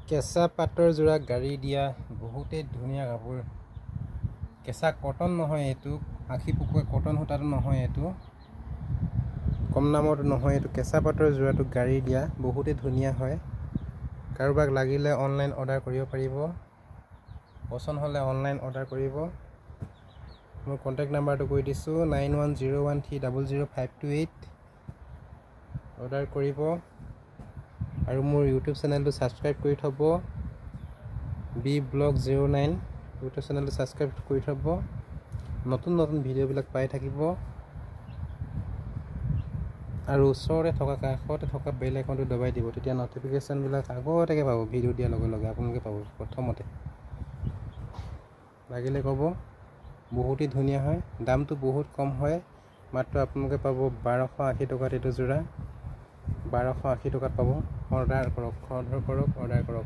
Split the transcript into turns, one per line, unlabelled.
কেঁচা পাটৰ যোৰা গাড়ী দিয়া বহুতেই ধুনীয়া কাপোৰ। কেঁচা কটন নহয়, এইটো আশী পকোৱা কটন সূতাটো নহয়, এইটো কম দামতো নহয়। এইটো কেঁচা পাটৰ যোৰাটো গাড়ী দিয়া বহুতেই ধুনীয়া হয়। কাৰোবাক লাগিলে অনলাইন অৰ্ডাৰ কৰিব পাৰিব, পচন্দ হ'লে অনলাইন অৰ্ডাৰ কৰিব। মোৰ কণ্টেক্ট নাম্বাৰটো কৈ দিছোঁ 9101300528। অৰ্ডাৰ কৰিব আৰু মোৰ ইউটিউব চেনেলটো ছাবস্ক্ৰাইব কৰি থ'ব। BBlog09 ইউটিউব চেনেলটো ছাবস্ক্ৰাইব কৰি থ'ব। নতুন নতুন ভিডিঅ'বিলাক পাই থাকিব আৰু ওচৰতে থকা কাষতে থকা বেল আইকনটো দবাই দিব, তেতিয়া নটিফিকেশ্যনবিলাক আগতীয়াকৈ পাব। ভিডিঅ' দিয়াৰ লগে লগে আপোনালোকে পাব প্ৰথমতে। লাগিলে ক'ব, বহুতেই ধুনীয়া হয়। দামটো বহুত কম হয়, মাত্ৰ আপোনালোকে পাব 1280 টকাত। এইটো যোৰা 1280 টকাত পাব। অৰ্ডাৰ কৰক, অৰ্ডাৰ কৰক।